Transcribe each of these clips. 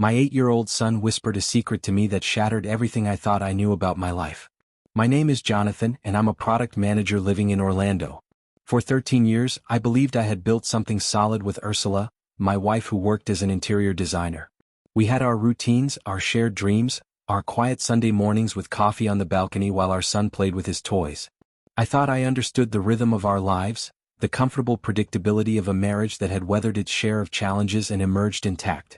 My 8-year-old son whispered a secret to me that shattered everything I thought I knew about my life. My name is Jonathan, and I'm a product manager living in Orlando. For 13 years, I believed I had built something solid with Ursula, my wife who worked as an interior designer. We had our routines, our shared dreams, our quiet Sunday mornings with coffee on the balcony while our son played with his toys. I thought I understood the rhythm of our lives, the comfortable predictability of a marriage that had weathered its share of challenges and emerged intact.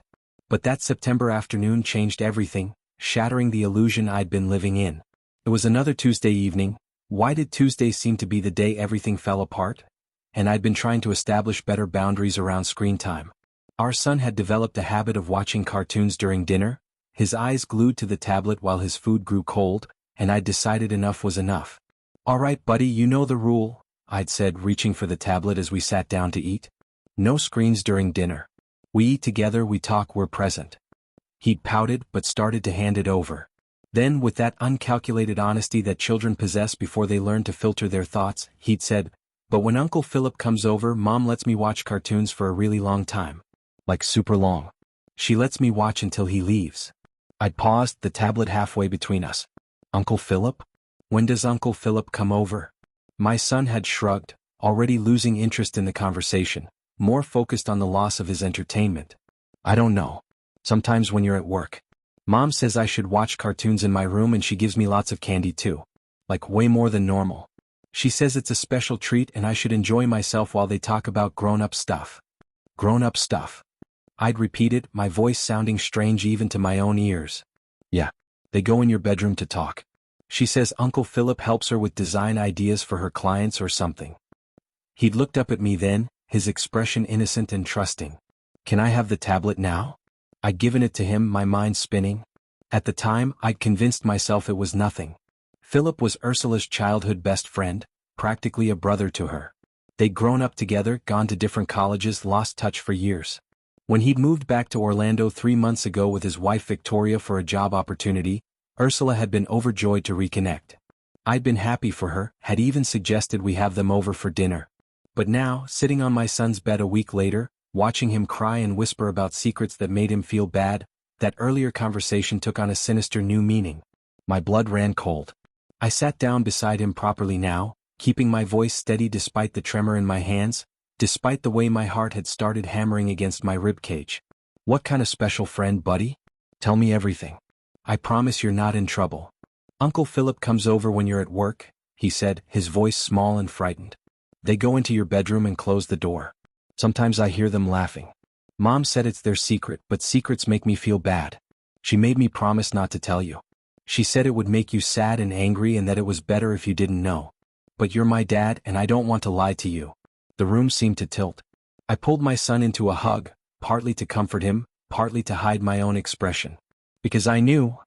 But that September afternoon changed everything, shattering the illusion I'd been living in. It was another Tuesday evening. Why did Tuesdays seem to be the day everything fell apart? And I'd been trying to establish better boundaries around screen time. Our son had developed a habit of watching cartoons during dinner, his eyes glued to the tablet while his food grew cold, and I'd decided enough was enough. "All right, buddy, you know the rule," I'd said, reaching for the tablet as we sat down to eat. "No screens during dinner. We eat together, we talk, we're present." He'd pouted but started to hand it over. Then, with that uncalculated honesty that children possess before they learn to filter their thoughts, he'd said, "But when Uncle Phillip comes over, Mom lets me watch cartoons for a really long time. Like super long. She lets me watch until he leaves." I'd paused, the tablet halfway between us. "Uncle Phillip? When does Uncle Phillip come over?" My son had shrugged, already losing interest in the conversation, more focused on the loss of his entertainment. "I don't know. Sometimes when you're at work. Mom says I should watch cartoons in my room and she gives me lots of candy too. Like way more than normal. She says it's a special treat and I should enjoy myself while they talk about grown-up stuff." "Grown-up stuff?" I'd repeated, my voice sounding strange even to my own ears. "Yeah. They go in your bedroom to talk. She says Uncle Phillip helps her with design ideas for her clients or something." He'd looked up at me then, his expression innocent and trusting. "Can I have the tablet now?" I'd given it to him, my mind spinning. At the time, I'd convinced myself it was nothing. Phillip was Ursula's childhood best friend, practically a brother to her. They'd grown up together, gone to different colleges, lost touch for years. When he'd moved back to Orlando 3 months ago with his wife Victoria for a job opportunity, Ursula had been overjoyed to reconnect. I'd been happy for her, had even suggested we have them over for dinner. But now, sitting on my son's bed a week later, watching him cry and whisper about secrets that made him feel bad, that earlier conversation took on a sinister new meaning. My blood ran cold. I sat down beside him properly now, keeping my voice steady despite the tremor in my hands, despite the way my heart had started hammering against my ribcage. "What kind of special friend, buddy? Tell me everything. I promise you're not in trouble." "Uncle Phillip comes over when you're at work," he said, his voice small and frightened. "They go into your bedroom and close the door. Sometimes I hear them laughing. Mom said it's their secret, but secrets make me feel bad. She made me promise not to tell you. She said it would make you sad and angry and that it was better if you didn't know. But you're my dad and I don't want to lie to you." The room seemed to tilt. I pulled my son into a hug, partly to comfort him, partly to hide my own expression. Because I knew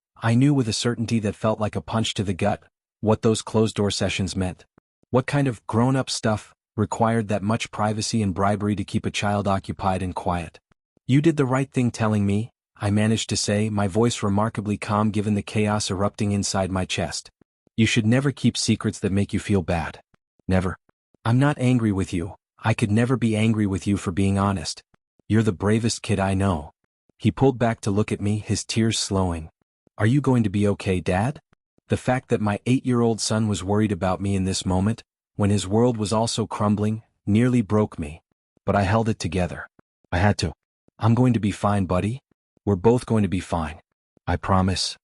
with a certainty that felt like a punch to the gut, what those closed-door sessions meant. What kind of grown-up stuff required that much privacy and bribery to keep a child occupied and quiet. "You did the right thing telling me," I managed to say, my voice remarkably calm given the chaos erupting inside my chest. "You should never keep secrets that make you feel bad. Never. I'm not angry with you. I could never be angry with you for being honest. You're the bravest kid I know." He pulled back to look at me, his tears slowing. "Are you going to be okay, Dad?" The fact that my 8-year-old son was worried about me in this moment, when his world was also crumbling, nearly broke me. But I held it together. I had to. "I'm going to be fine, buddy. We're both going to be fine. I promise."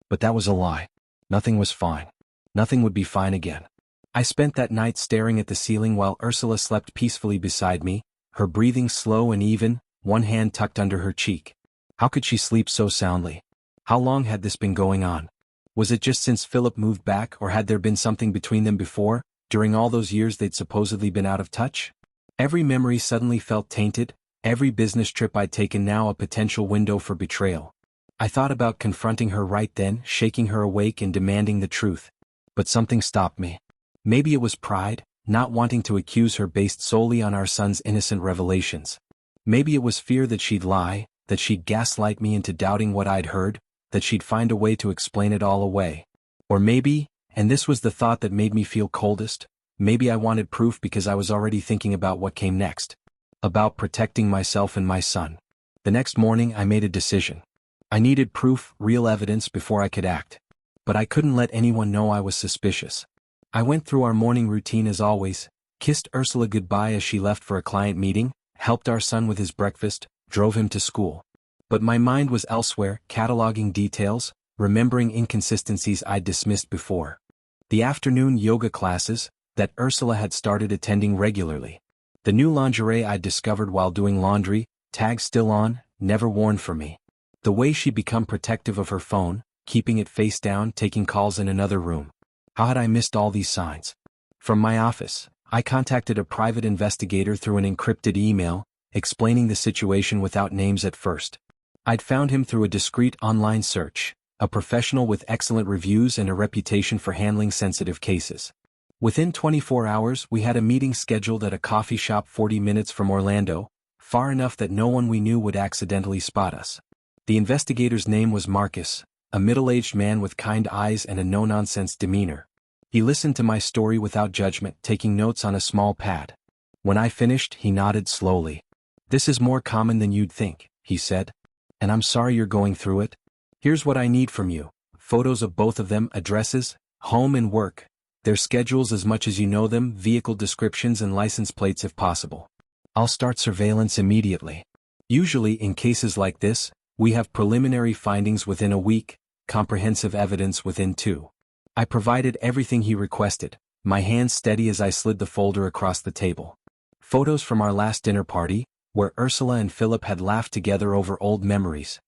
But that was a lie. Nothing was fine. Nothing would be fine again. I spent that night staring at the ceiling while Ursula slept peacefully beside me, her breathing slow and even, one hand tucked under her cheek. How could she sleep so soundly? How long had this been going on? Was it just since Phillip moved back, or had there been something between them before, during all those years they'd supposedly been out of touch? Every memory suddenly felt tainted, every business trip I'd taken now a potential window for betrayal. I thought about confronting her right then, shaking her awake and demanding the truth. But something stopped me. Maybe it was pride, not wanting to accuse her based solely on our son's innocent revelations. Maybe it was fear that she'd lie, that she'd gaslight me into doubting what I'd heard, that she'd find a way to explain it all away. Or maybe, and this was the thought that made me feel coldest, maybe I wanted proof because I was already thinking about what came next. About protecting myself and my son. The next morning I made a decision. I needed proof, real evidence before I could act. But I couldn't let anyone know I was suspicious. I went through our morning routine as always, kissed Ursula goodbye as she left for a client meeting, helped our son with his breakfast, drove him to school. But my mind was elsewhere, cataloging details, remembering inconsistencies I'd dismissed before. The afternoon yoga classes that Ursula had started attending regularly. The new lingerie I'd discovered while doing laundry, tag still on, never worn for me. The way she'd become protective of her phone, keeping it face down, taking calls in another room. How had I missed all these signs? From my office, I contacted a private investigator through an encrypted email, explaining the situation without names at first. I'd found him through a discreet online search, a professional with excellent reviews and a reputation for handling sensitive cases. Within 24 hours, we had a meeting scheduled at a coffee shop 40 minutes from Orlando, far enough that no one we knew would accidentally spot us. The investigator's name was Marcus, a middle-aged man with kind eyes and a no-nonsense demeanor. He listened to my story without judgment, taking notes on a small pad. When I finished, he nodded slowly. "This is more common than you'd think," he said. "And I'm sorry you're going through it. Here's what I need from you. Photos of both of them, addresses, home and work, their schedules as much as you know them, vehicle descriptions and license plates if possible. I'll start surveillance immediately. Usually in cases like this, we have preliminary findings within a week, comprehensive evidence within 2. I provided everything he requested, my hands steady as I slid the folder across the table. Photos from our last dinner party, where Ursula and Phillip had laughed together over old memories.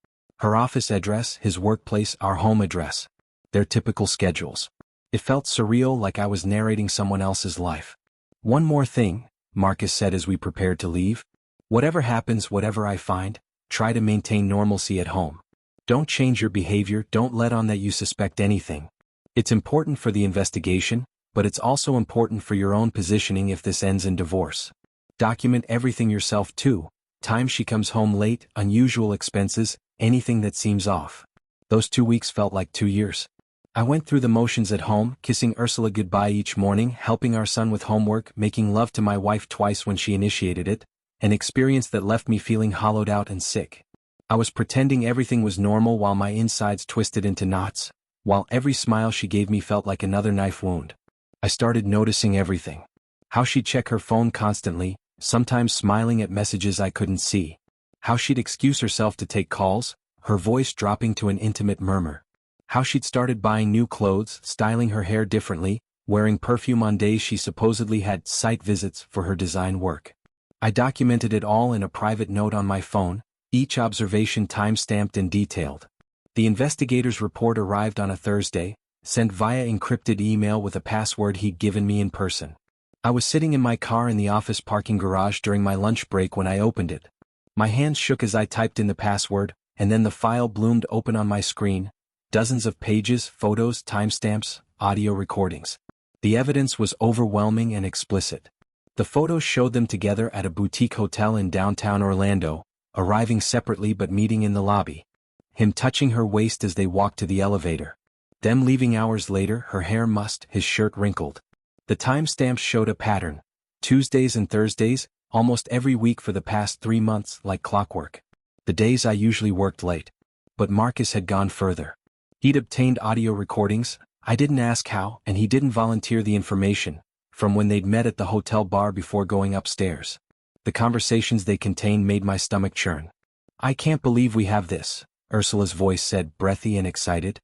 Her office address, his workplace, our home address. Their typical schedules. It felt surreal, like I was narrating someone else's life. "One more thing," Marcus said as we prepared to leave. "Whatever happens, whatever I find, try to maintain normalcy at home. Don't change your behavior, don't let on that you suspect anything. It's important for the investigation, but it's also important for your own positioning if this ends in divorce. Document everything yourself too, times she comes home late, unusual expenses, anything that seems off." Those 2 weeks felt like 2 years. I went through the motions at home, kissing Ursula goodbye each morning, helping our son with homework, making love to my wife twice when she initiated it, an experience that left me feeling hollowed out and sick. I was pretending everything was normal while my insides twisted into knots, while every smile she gave me felt like another knife wound. I started noticing everything. How she'd check her phone constantly, sometimes smiling at messages I couldn't see. How she'd excuse herself to take calls, her voice dropping to an intimate murmur. How she'd started buying new clothes, styling her hair differently, wearing perfume on days she supposedly had site visits for her design work. I documented it all in a private note on my phone, each observation time-stamped and detailed. The investigator's report arrived on a Thursday, sent via encrypted email with a password he'd given me in person. I was sitting in my car in the office parking garage during my lunch break when I opened it. My hands shook as I typed in the password, and then the file bloomed open on my screen. Dozens of pages, photos, timestamps, audio recordings. The evidence was overwhelming and explicit. The photos showed them together at a boutique hotel in downtown Orlando, arriving separately but meeting in the lobby. Him touching her waist as they walked to the elevator. Them leaving hours later, her hair mussed, his shirt wrinkled. The timestamps showed a pattern. Tuesdays and Thursdays, almost every week for the past 3 months, like clockwork. The days I usually worked late. But Marcus had gone further. He'd obtained audio recordings, I didn't ask how, and he didn't volunteer the information, from when they'd met at the hotel bar before going upstairs. The conversations they contained made my stomach churn. "I can't believe we have this," Ursula's voice said, breathy and excited.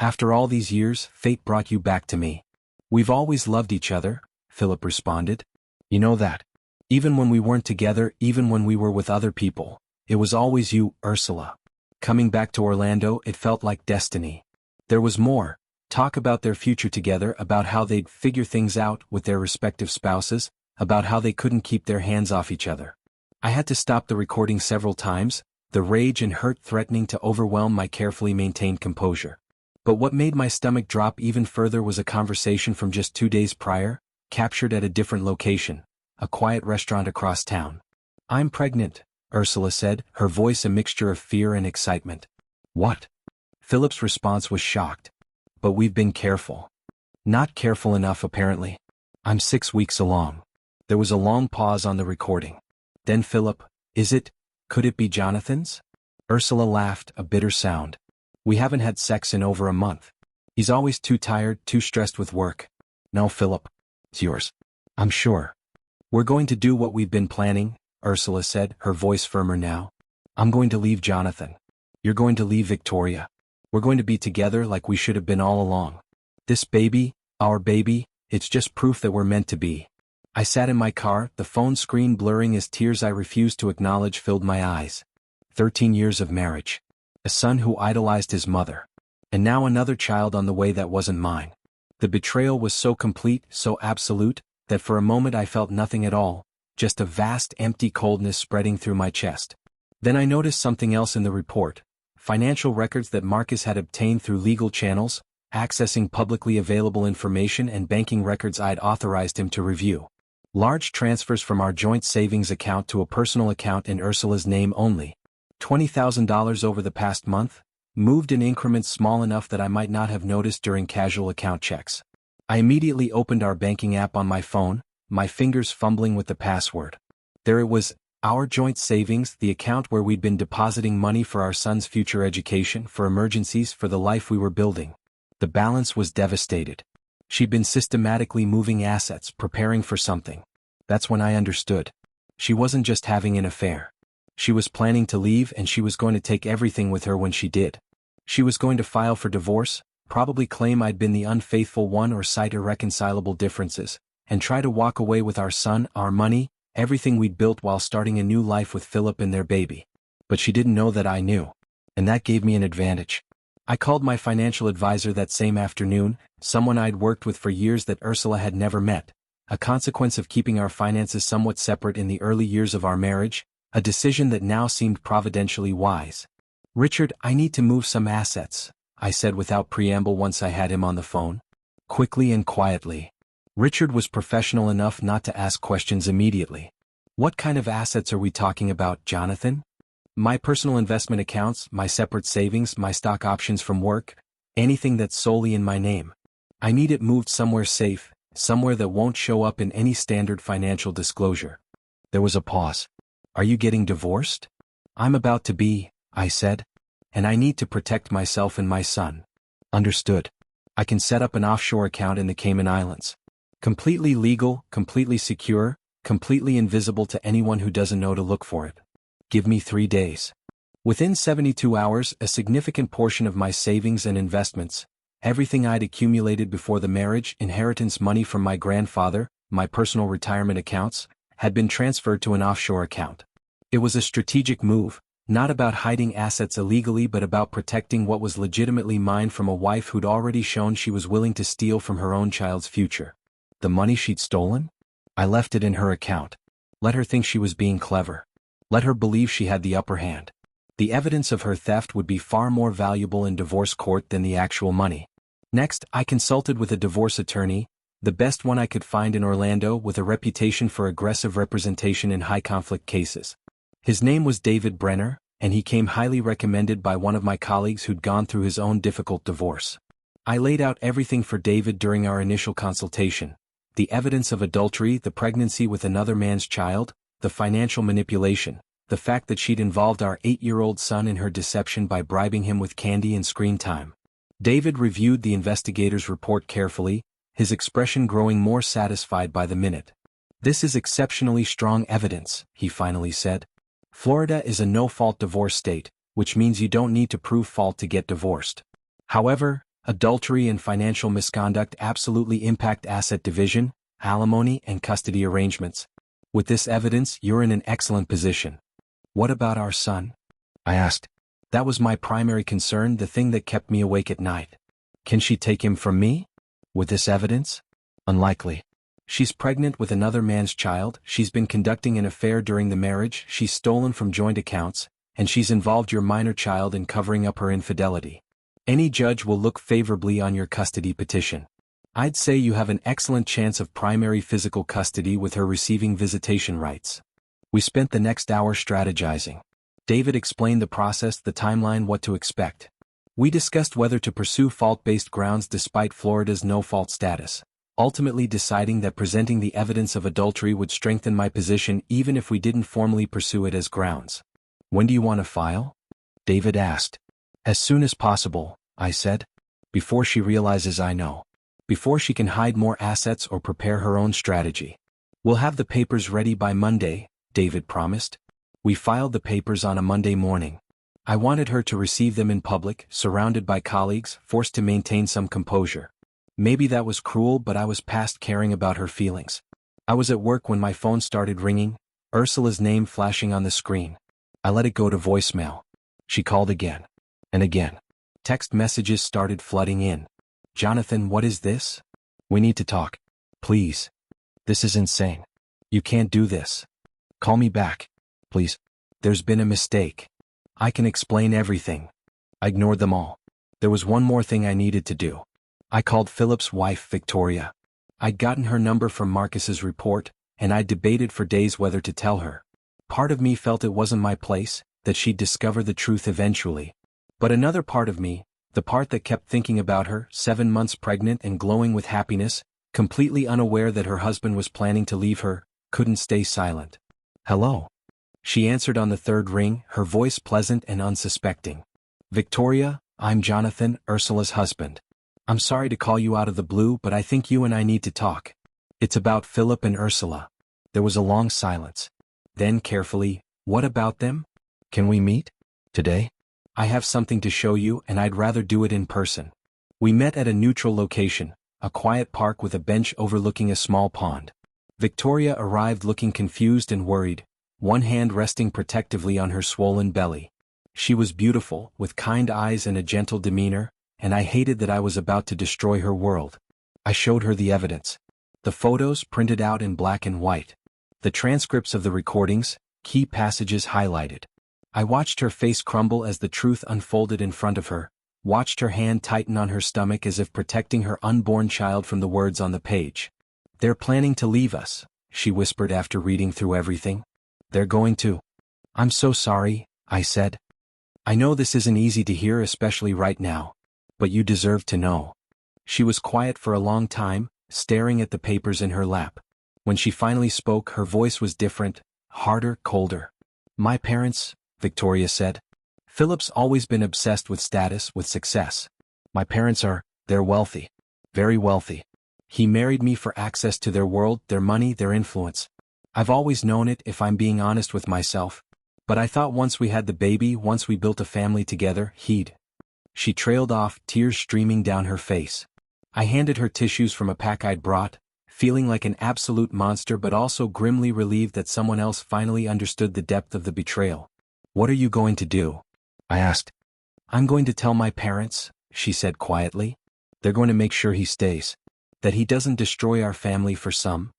"After all these years, fate brought you back to me." "We've always loved each other," Phillip responded. "You know that. Even when we weren't together, even when we were with other people, it was always you, Ursula. Coming back to Orlando, it felt like destiny. There was more. Talk about their future together, about how they'd figure things out with their respective spouses, about how they couldn't keep their hands off each other." I had to stop the recording several times, the rage and hurt threatening to overwhelm my carefully maintained composure. But what made my stomach drop even further was a conversation from just 2 days prior, captured at a different location, a quiet restaurant across town. "I'm pregnant," Ursula said, her voice a mixture of fear and excitement. "What?" Philip's response was shocked. "But we've been careful." "Not careful enough, apparently. I'm 6 weeks along." There was a long pause on the recording. Then Phillip, could it be Jonathan's?" Ursula laughed, a bitter sound. We haven't had sex in over a month. He's always too tired, too stressed with work. No, Phillip. It's yours. I'm sure. We're going to do what we've been planning, Ursula said, her voice firmer now. I'm going to leave Jonathan. You're going to leave Victoria. We're going to be together like we should have been all along. This baby, our baby, it's just proof that we're meant to be. I sat in my car, the phone screen blurring as tears I refused to acknowledge filled my eyes. 13 years of marriage. A son who idolized his mother. And now another child on the way that wasn't mine. The betrayal was so complete, so absolute, that for a moment I felt nothing at all, just a vast empty coldness spreading through my chest. Then I noticed something else in the report. Financial records that Marcus had obtained through legal channels, accessing publicly available information and banking records I'd authorized him to review. Large transfers from our joint savings account to a personal account in Ursula's name only. $20,000 over the past month, moved in increments small enough that I might not have noticed during casual account checks. I immediately opened our banking app on my phone, my fingers fumbling with the password. There it was, our joint savings, the account where we'd been depositing money for our son's future education, for emergencies, for the life we were building. The balance was devastated. She'd been systematically moving assets, preparing for something. That's when I understood. She wasn't just having an affair. She was planning to leave, and she was going to take everything with her when she did. She was going to file for divorce, probably claim I'd been the unfaithful one or cite irreconcilable differences, and try to walk away with our son, our money, everything we'd built while starting a new life with Phillip and their baby. But she didn't know that I knew. And that gave me an advantage. I called my financial advisor that same afternoon, someone I'd worked with for years that Ursula had never met, a consequence of keeping our finances somewhat separate in the early years of our marriage, a decision that now seemed providentially wise. Richard, I need to move some assets, I said without preamble once I had him on the phone. Quickly and quietly. Richard was professional enough not to ask questions immediately. What kind of assets are we talking about, Jonathan? My personal investment accounts, my separate savings, my stock options from work, anything that's solely in my name. I need it moved somewhere safe, somewhere that won't show up in any standard financial disclosure. There was a pause. Are you getting divorced? I'm about to be, I said. And I need to protect myself and my son. Understood. I can set up an offshore account in the Cayman Islands. Completely legal, completely secure, completely invisible to anyone who doesn't know to look for it. Give me 3 days. Within 72 hours, a significant portion of my savings and investments, everything I'd accumulated before the marriage, inheritance money from my grandfather, my personal retirement accounts, had been transferred to an offshore account. It was a strategic move, not about hiding assets illegally but about protecting what was legitimately mine from a wife who'd already shown she was willing to steal from her own child's future. The money she'd stolen? I left it in her account. Let her think she was being clever. Let her believe she had the upper hand. The evidence of her theft would be far more valuable in divorce court than the actual money. Next, I consulted with a divorce attorney, the best one I could find in Orlando, with a reputation for aggressive representation in high-conflict cases. His name was David Brenner, and he came highly recommended by one of my colleagues who'd gone through his own difficult divorce. I laid out everything for David during our initial consultation. The evidence of adultery, the pregnancy with another man's child, the financial manipulation, the fact that she'd involved our 8-year-old son in her deception by bribing him with candy and screen time. David reviewed the investigator's report carefully, his expression growing more satisfied by the minute. This is exceptionally strong evidence, he finally said. Florida is a no-fault divorce state, which means you don't need to prove fault to get divorced. However, adultery and financial misconduct absolutely impact asset division, alimony, and custody arrangements. With this evidence, you're in an excellent position. What about our son? I asked. That was my primary concern, the thing that kept me awake at night. Can she take him from me? With this evidence? Unlikely. She's pregnant with another man's child, she's been conducting an affair during the marriage, she's stolen from joint accounts, and she's involved your minor child in covering up her infidelity. Any judge will look favorably on your custody petition. I'd say you have an excellent chance of primary physical custody with her receiving visitation rights. We spent the next hour strategizing. David explained the process, the timeline, what to expect. We discussed whether to pursue fault-based grounds despite Florida's no-fault status, ultimately deciding that presenting the evidence of adultery would strengthen my position even if we didn't formally pursue it as grounds. When do you want to file? David asked. As soon as possible, I said. Before she realizes I know. Before she can hide more assets or prepare her own strategy. We'll have the papers ready by Monday, David promised. We filed the papers on a Monday morning. I wanted her to receive them in public, surrounded by colleagues, forced to maintain some composure. Maybe that was cruel, but I was past caring about her feelings. I was at work when my phone started ringing, Ursula's name flashing on the screen. I let it go to voicemail. She called again. And again. Text messages started flooding in. Jonathan, what is this? We need to talk. Please. This is insane. You can't do this. Call me back. Please. There's been a mistake. I can explain everything. I ignored them all. There was one more thing I needed to do. I called Philip's wife, Victoria. I'd gotten her number from Marcus's report, and I'd debated for days whether to tell her. Part of me felt it wasn't my place, that she'd discover the truth eventually. But another part of me, the part that kept thinking about her, 7 months pregnant and glowing with happiness, completely unaware that her husband was planning to leave her, couldn't stay silent. Hello. She answered on the third ring, her voice pleasant and unsuspecting. Victoria, I'm Jonathan, Ursula's husband. I'm sorry to call you out of the blue, but I think you and I need to talk. It's about Phillip and Ursula. There was a long silence. Then carefully, what about them? Can we meet? Today? I have something to show you, and I'd rather do it in person. We met at a neutral location, a quiet park with a bench overlooking a small pond. Victoria arrived looking confused and worried, one hand resting protectively on her swollen belly. She was beautiful, with kind eyes and a gentle demeanor, and I hated that I was about to destroy her world. I showed her the evidence. The photos printed out in black and white. The transcripts of the recordings, key passages highlighted. I watched her face crumble as the truth unfolded in front of her, watched her hand tighten on her stomach as if protecting her unborn child from the words on the page. They're planning to leave us, she whispered after reading through everything. They're going to. I'm so sorry, I said. I know this isn't easy to hear, especially right now. But you deserve to know. She was quiet for a long time, staring at the papers in her lap. When she finally spoke, her voice was different, harder, colder. My parents, Victoria said. Philip's always been obsessed with status, with success. My parents they're wealthy. Very wealthy. He married me for access to their world, their money, their influence. I've always known it, if I'm being honest with myself. But I thought once we had the baby, once we built a family together, She trailed off, tears streaming down her face. I handed her tissues from a pack I'd brought, feeling like an absolute monster but also grimly relieved that someone else finally understood the depth of the betrayal. What are you going to do? I asked. I'm going to tell my parents, she said quietly. They're going to make sure he stays. That he doesn't destroy our family for some.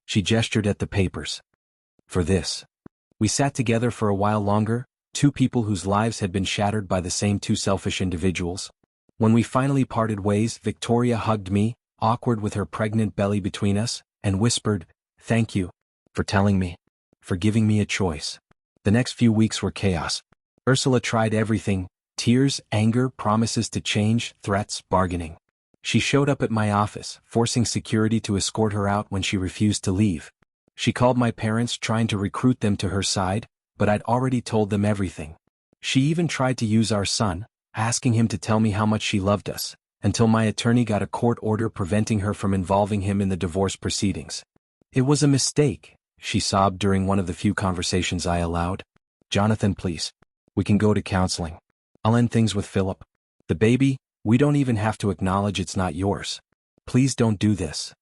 She gestured at the papers. For this. We sat together for a while longer, two people whose lives had been shattered by the same two selfish individuals. When we finally parted ways, Victoria hugged me, awkward with her pregnant belly between us, and whispered, "Thank you. For telling me. For giving me a choice." The next few weeks were chaos. Ursula tried everything: tears, anger, promises to change, threats, bargaining. She showed up at my office, forcing security to escort her out when she refused to leave. She called my parents, trying to recruit them to her side, but I'd already told them everything. She even tried to use our son, asking him to tell me how much she loved us, until my attorney got a court order preventing her from involving him in the divorce proceedings. It was a mistake, she sobbed during one of the few conversations I allowed. Jonathan, please. We can go to counseling. I'll end things with Phillip. The baby, we don't even have to acknowledge it's not yours. Please don't do this.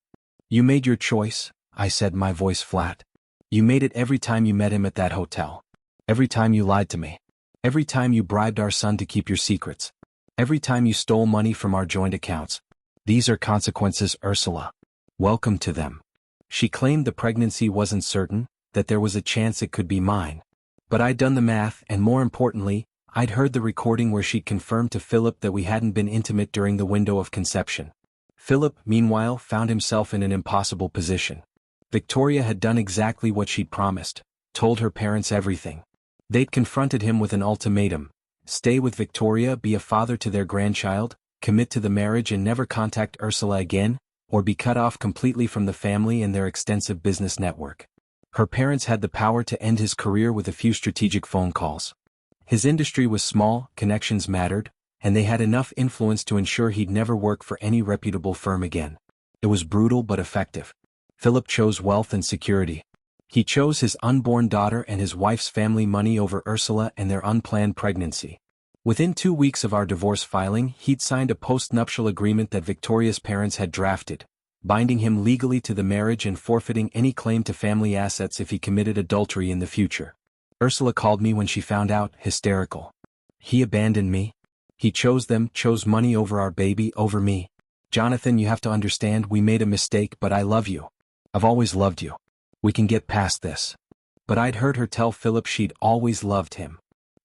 You made your choice, I said, my voice flat. You made it every time you met him at that hotel. Every time you lied to me. Every time you bribed our son to keep your secrets. Every time you stole money from our joint accounts. These are consequences, Ursula. Welcome to them. She claimed the pregnancy wasn't certain, that there was a chance it could be mine. But I'd done the math, and more importantly, I'd heard the recording where she'd confirmed to Phillip that we hadn't been intimate during the window of conception. Phillip, meanwhile, found himself in an impossible position. Victoria had done exactly what she'd promised, told her parents everything. They'd confronted him with an ultimatum: stay with Victoria, be a father to their grandchild, commit to the marriage and never contact Ursula again, or be cut off completely from the family and their extensive business network. Her parents had the power to end his career with a few strategic phone calls. His industry was small, connections mattered, and they had enough influence to ensure he'd never work for any reputable firm again. It was brutal but effective. Phillip chose wealth and security. He chose his unborn daughter and his wife's family money over Ursula and their unplanned pregnancy. Within 2 weeks of our divorce filing, he'd signed a post-nuptial agreement that Victoria's parents had drafted, binding him legally to the marriage and forfeiting any claim to family assets if he committed adultery in the future. Ursula called me when she found out, hysterical. He abandoned me. He chose them, chose money over our baby, over me. Jonathan, you have to understand, we made a mistake, but I love you. I've always loved you. We can get past this. But I'd heard her tell Phillip she'd always loved him.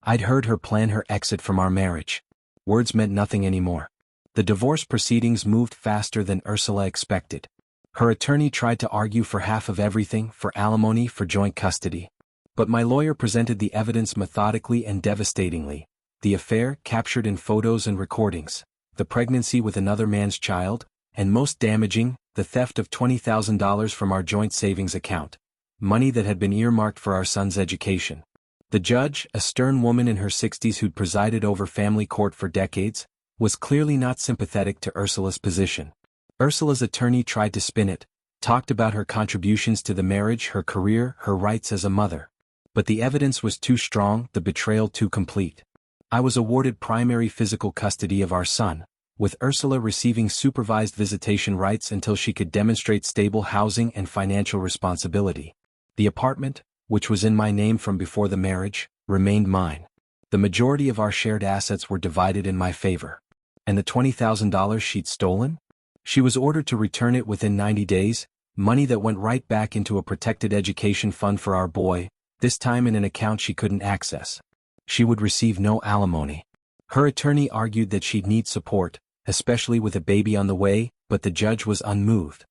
I'd heard her plan her exit from our marriage. Words meant nothing anymore. The divorce proceedings moved faster than Ursula expected. Her attorney tried to argue for half of everything, for alimony, for joint custody. But my lawyer presented the evidence methodically and devastatingly. The affair, captured in photos and recordings, the pregnancy with another man's child, and most damaging, the theft of $20,000 from our joint savings account, money that had been earmarked for our son's education. The judge, a stern woman in her 60s who'd presided over family court for decades, was clearly not sympathetic to Ursula's position. Ursula's attorney tried to spin it, talked about her contributions to the marriage, her career, her rights as a mother. But the evidence was too strong, the betrayal too complete. I was awarded primary physical custody of our son, with Ursula receiving supervised visitation rights until she could demonstrate stable housing and financial responsibility. The apartment, which was in my name from before the marriage, remained mine. The majority of our shared assets were divided in my favor. And the $20,000 she'd stolen? She was ordered to return it within 90 days, money that went right back into a protected education fund for our boy, this time in an account she couldn't access. She would receive no alimony. Her attorney argued that she'd need support, especially with a baby on the way, but the judge was unmoved.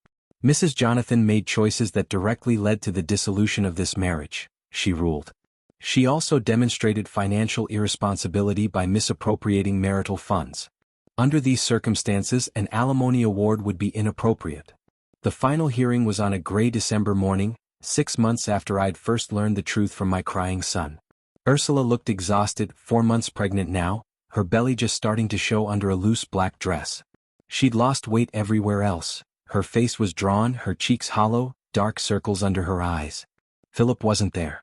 Mrs. Jonathan made choices that directly led to the dissolution of this marriage, she ruled. She also demonstrated financial irresponsibility by misappropriating marital funds. Under these circumstances, an alimony award would be inappropriate. The final hearing was on a gray December morning, 6 months after I'd first learned the truth from my crying son. Ursula looked exhausted, 4 months pregnant now, her belly just starting to show under a loose black dress. She'd lost weight everywhere else. Her face was drawn, her cheeks hollow, dark circles under her eyes. Phillip wasn't there.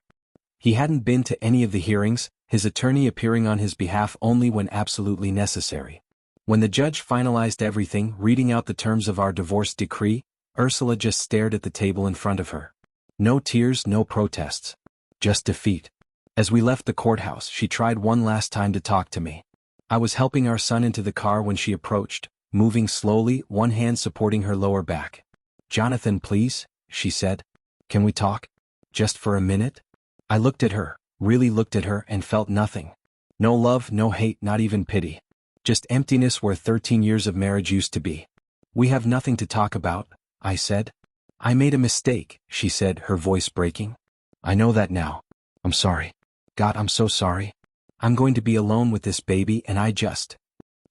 He hadn't been to any of the hearings, his attorney appearing on his behalf only when absolutely necessary. When the judge finalized everything, reading out the terms of our divorce decree, Ursula just stared at the table in front of her. No tears, no protests. Just defeat. As we left the courthouse, she tried one last time to talk to me. I was helping our son into the car when she approached, moving slowly, one hand supporting her lower back. "Jonathan, please," she said. "Can we talk? Just for a minute?" I looked at her, really looked at her, and felt nothing. No love, no hate, not even pity. Just emptiness where 13 years of marriage used to be. "We have nothing to talk about," I said. "I made a mistake," she said, her voice breaking. "I know that now. I'm sorry. God, I'm so sorry. I'm going to be alone with this baby and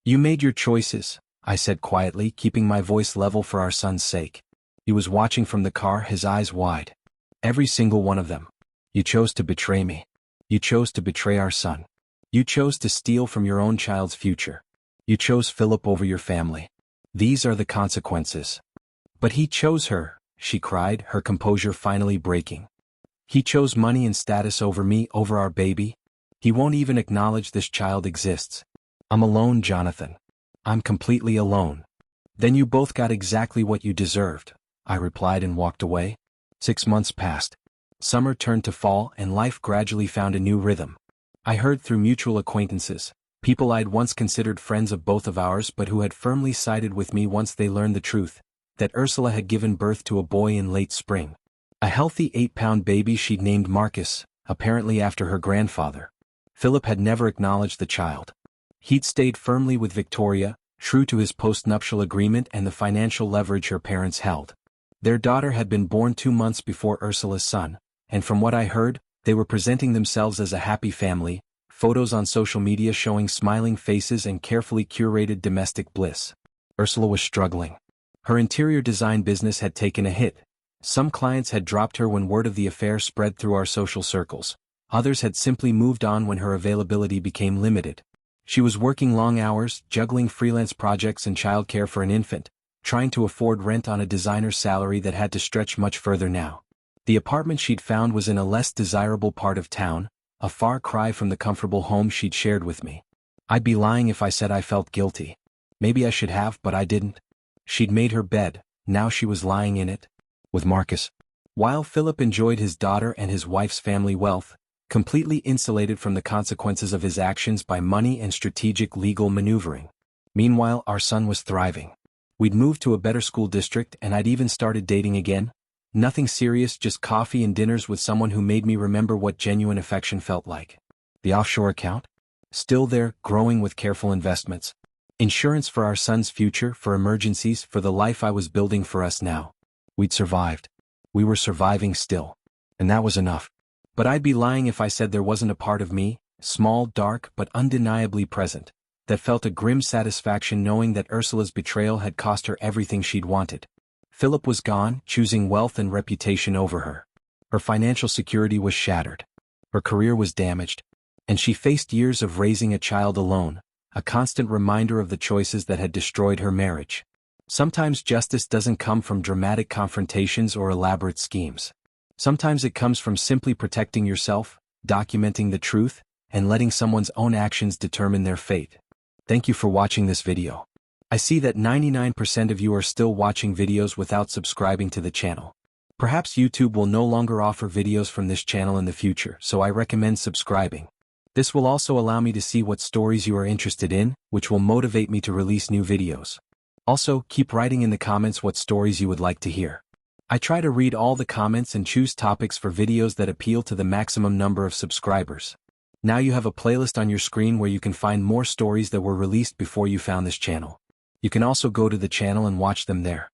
You made your choices," I said quietly, keeping my voice level for our son's sake. He was watching from the car, his eyes wide. "Every single one of them. You chose to betray me. You chose to betray our son. You chose to steal from your own child's future. You chose Phillip over your family. These are the consequences." "But he chose her," she cried, her composure finally breaking. "He chose money and status over me, over our baby. He won't even acknowledge this child exists. I'm alone, Jonathan. I'm completely alone." "Then you both got exactly what you deserved," I replied and walked away. 6 months passed. Summer turned to fall and life gradually found a new rhythm. I heard through mutual acquaintances, people I'd once considered friends of both of ours but who had firmly sided with me once they learned the truth, that Ursula had given birth to a boy in late spring. A healthy 8-pound baby she'd named Marcus, apparently after her grandfather. Phillip had never acknowledged the child. He'd stayed firmly with Victoria, true to his post-nuptial agreement and the financial leverage her parents held. Their daughter had been born 2 months before Ursula's son, and from what I heard, they were presenting themselves as a happy family, photos on social media showing smiling faces and carefully curated domestic bliss. Ursula was struggling. Her interior design business had taken a hit. Some clients had dropped her when word of the affair spread through our social circles. Others had simply moved on when her availability became limited. She was working long hours, juggling freelance projects and childcare for an infant, trying to afford rent on a designer's salary that had to stretch much further now. The apartment she'd found was in a less desirable part of town, a far cry from the comfortable home she'd shared with me. I'd be lying if I said I felt guilty. Maybe I should have, but I didn't. She'd made her bed, now she was lying in it. With Marcus. While Phillip enjoyed his daughter and his wife's family wealth, completely insulated from the consequences of his actions by money and strategic legal maneuvering. Meanwhile, our son was thriving. We'd moved to a better school district and I'd even started dating again. Nothing serious, just coffee and dinners with someone who made me remember what genuine affection felt like. The offshore account? Still there, growing with careful investments. Insurance for our son's future, for emergencies, for the life I was building for us now. We'd survived. We were surviving still. And that was enough. But I'd be lying if I said there wasn't a part of me, small, dark, but undeniably present, that felt a grim satisfaction knowing that Ursula's betrayal had cost her everything she'd wanted. Phillip was gone, choosing wealth and reputation over her. Her financial security was shattered. Her career was damaged. And she faced years of raising a child alone, a constant reminder of the choices that had destroyed her marriage. Sometimes justice doesn't come from dramatic confrontations or elaborate schemes. Sometimes it comes from simply protecting yourself, documenting the truth, and letting someone's own actions determine their fate. Thank you for watching this video. I see that 99% of you are still watching videos without subscribing to the channel. Perhaps YouTube will no longer offer videos from this channel in the future, so I recommend subscribing. This will also allow me to see what stories you are interested in, which will motivate me to release new videos. Also, keep writing in the comments what stories you would like to hear. I try to read all the comments and choose topics for videos that appeal to the maximum number of subscribers. Now you have a playlist on your screen where you can find more stories that were released before you found this channel. You can also go to the channel and watch them there.